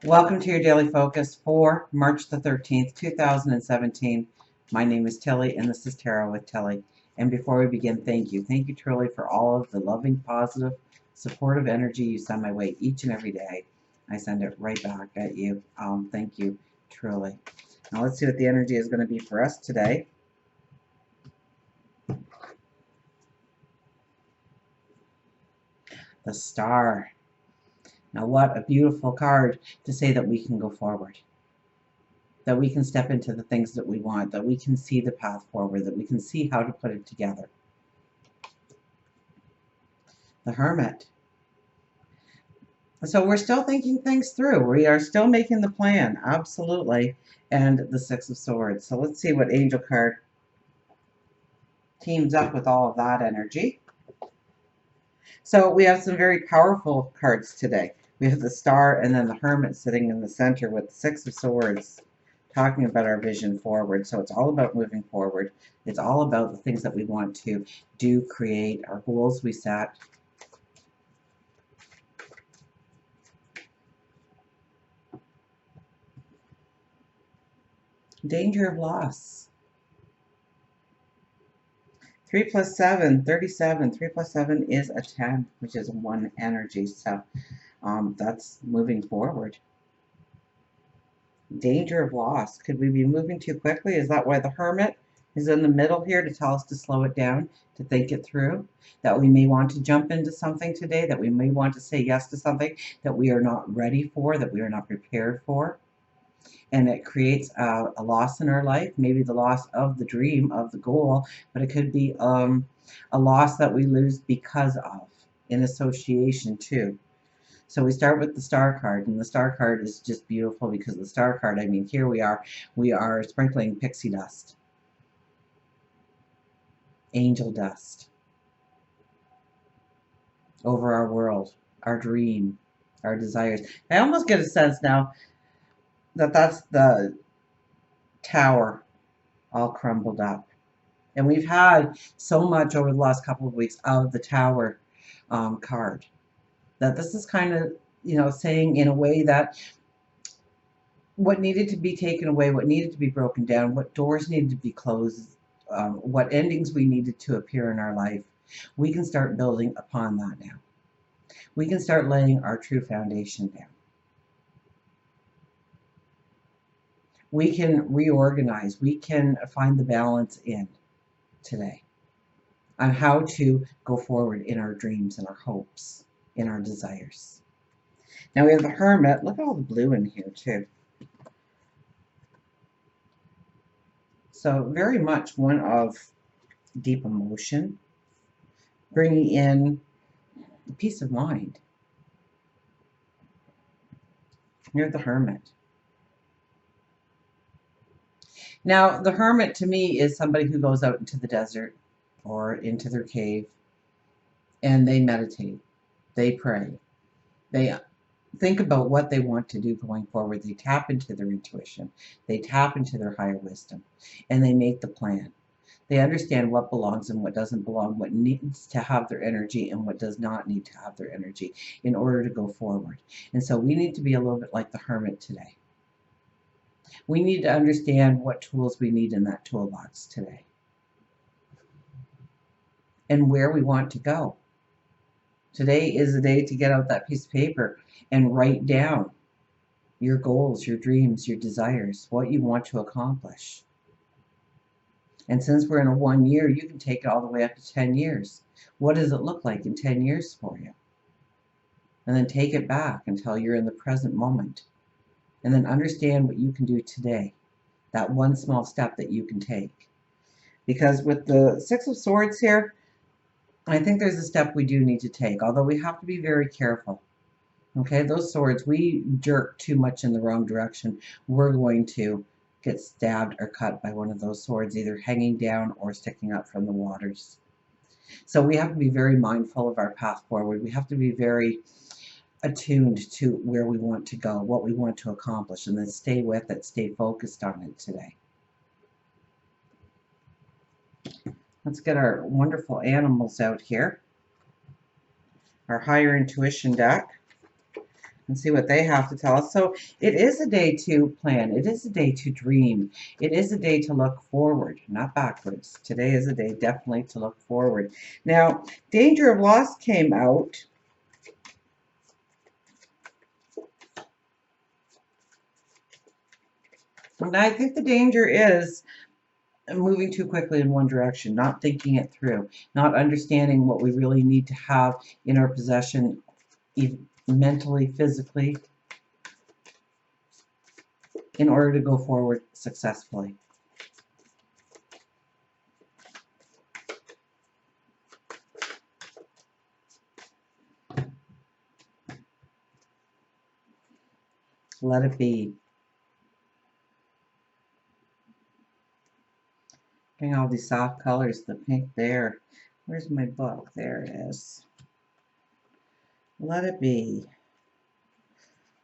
Welcome to your daily focus for March the 13th, 2017. My name is Tilly, and this is Tarot with Tilly. And before we begin, thank you. Thank you truly for all of the loving, positive, supportive energy you send my way each and every day. I send it right back at you. Thank you, truly. Now let's see what the energy is going to be for us today. The Star. Now what a beautiful card to say that we can go forward. That we can step into the things that we want, that we can see the path forward, that we can see how to put it together. The Hermit. So we're still thinking things through. We are still making the plan, absolutely. And the Six of Swords. So let's see what angel card teams up with all of that energy. So we have some very powerful cards today. We have the Star and then the Hermit sitting in the center with the Six of Swords, talking about our vision forward. So it's all about moving forward. It's all about the things that we want to do, create, our goals we set. Danger of loss. 3 plus 7, 37. 3 plus 7 is a 10, which is 1 energy. So that's moving forward. Danger of loss. Could we be moving too quickly? Is that why the Hermit is in the middle here, to tell us to slow it down, to think it through? That we may want to jump into something today, that we may want to say yes to something that we are not ready for, that we are not prepared for. And it creates a loss in our life, maybe the loss of the dream, of the goal, but it could be a loss that we lose because of, in association too. So we start with the Star card, and the Star card is just beautiful because the Star card, I mean, here we are sprinkling pixie dust, angel dust over our world, our dream, our desires. I almost get a sense now that that's the tower all crumbled up. And we've had so much over the last couple of weeks of the Tower card, that this is kind of, saying in a way that what needed to be taken away, what needed to be broken down, what doors needed to be closed, what endings we needed to appear in our life, we can start building upon that now. We can start laying our true foundation down. We can reorganize. We can find the balance in today on how to go forward in our dreams and our hopes, in our desires. Now we have the Hermit. Look at all the blue in here too. So very much one of deep emotion, bringing in peace of mind. You're the Hermit. Now, the Hermit to me is somebody who goes out into the desert or into their cave and they meditate, they pray, they think about what they want to do going forward. They tap into their intuition, they tap into their higher wisdom, and they make the plan. They understand what belongs and what doesn't belong, what needs to have their energy and what does not need to have their energy in order to go forward. And so we need to be a little bit like the Hermit today. We need to understand what tools we need in that toolbox today and where we want to go. Today is the day to get out that piece of paper and write down your goals, your dreams, your desires, what you want to accomplish. And since we're in a 1 year, you can take it all the way up to 10 years. What does it look like in 10 years for you? And then take it back until you're in the present moment. And then understand what you can do today, that one small step that you can take. Because with the Six of Swords here, I think there's a step we do need to take, although we have to be very careful. Okay, those swords, we jerk too much in the wrong direction, we're going to get stabbed or cut by one of those swords, either hanging down or sticking up from the waters. So we have to be very mindful of our path forward. We have to be very attuned to where we want to go, what we want to accomplish, and then stay with it, stay focused on it today. Let's get our wonderful animals out here. Our higher intuition deck. and see what they have to tell us. So it is a day to plan. It is a day to dream. It is a day to look forward, not backwards. Today is a day definitely to look forward. Now, danger of loss came out. And I think the danger is moving too quickly in one direction, not thinking it through, not understanding what we really need to have in our possession, mentally, physically, in order to go forward successfully. Let it be. Getting all these soft colors, the pink there. Where's my book? There it is. Let it be.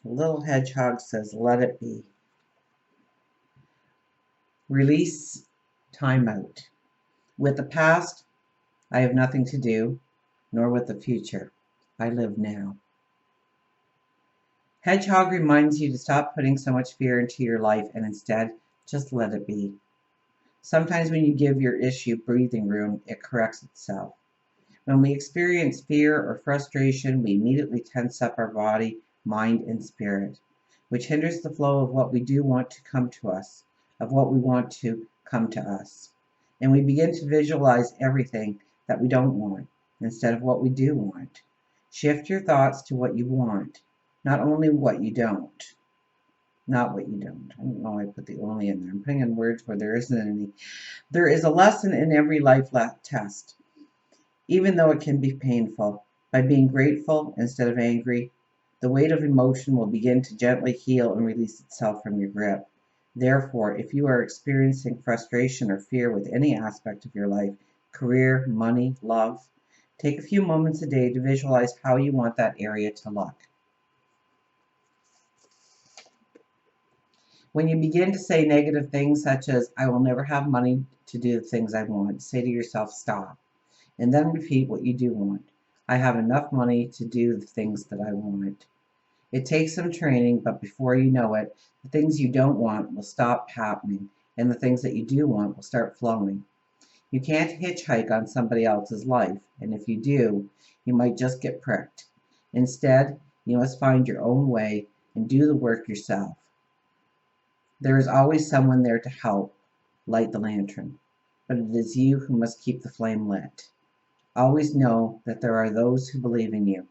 The little hedgehog says, let it be. Release, time out. With the past, I have nothing to do, nor with the future. I live now. Hedgehog reminds you to stop putting so much fear into your life and instead just let it be. Sometimes when you give your issue breathing room, it corrects itself. When we experience fear or frustration, we immediately tense up our body, mind, and spirit, which hinders the flow of what we do want to come to us, of what we want to come to us. And we begin to visualize everything that we don't want instead of what we do want. Shift your thoughts to what you want, not only what you don't. Not what you don't. I don't know why I put the only in there. I'm putting in words where there isn't any. There is a lesson in every life test, even though it can be painful. By being grateful instead of angry, the weight of emotion will begin to gently heal and release itself from your grip. Therefore, if you are experiencing frustration or fear with any aspect of your life, career, money, love, take a few moments a day to visualize how you want that area to look. When you begin to say negative things such as, I will never have money to do the things I want, say to yourself, stop. And then repeat what you do want. I have enough money to do the things that I want. It takes some training, but before you know it, the things you don't want will stop happening, and the things that you do want will start flowing. You can't hitchhike on somebody else's life, and if you do, you might just get pricked. Instead, you must find your own way and do the work yourself. There is always someone there to help light the lantern, but it is you who must keep the flame lit. Always know that there are those who believe in you.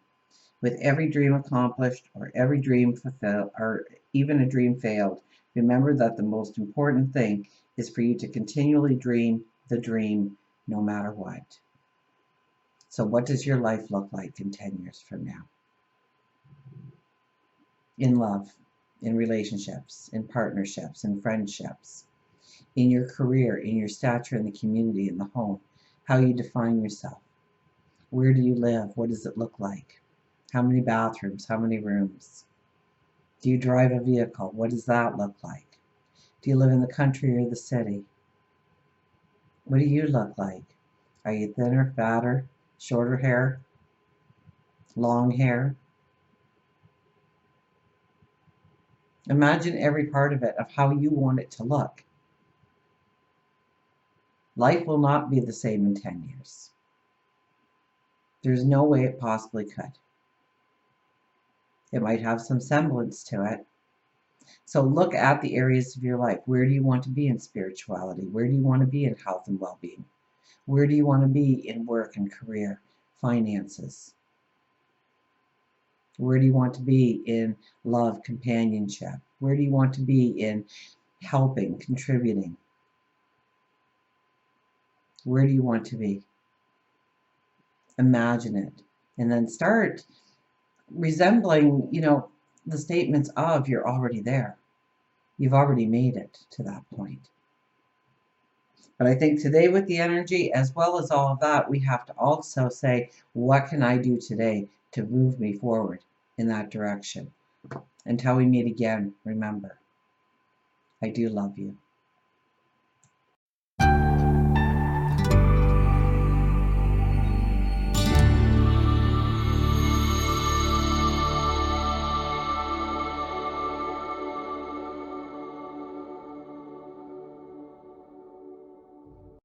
With every dream accomplished, or every dream fulfilled, or even a dream failed, remember that the most important thing is for you to continually dream the dream no matter what. So what does your life look like in 10 years from now? In love, in relationships, in partnerships, in friendships, in your career, in your stature in the community, in the home, how you define yourself. Where do you live? What does it look like? How many bathrooms? How many rooms? Do you drive a vehicle? What does that look like? Do you live in the country or the city? What do you look like? Are you thinner, fatter, shorter hair, long hair? Imagine every part of it, of how you want it to look. Life will not be the same in 10 years. There's no way it possibly could. It might have some semblance to it. So look at the areas of your life. Where do you want to be in spirituality? Where do you want to be in health and well-being? Where do you want to be in work and career, finances? Where do you want to be in love, companionship? Where do you want to be in helping, contributing? Where do you want to be? Imagine it. And then start resembling, the statements of you're already there. You've already made it to that point. But I think today with the energy, as well as all of that, we have to also say, what can I do today to move me forward in that direction? Until we meet again, remember, I do love you.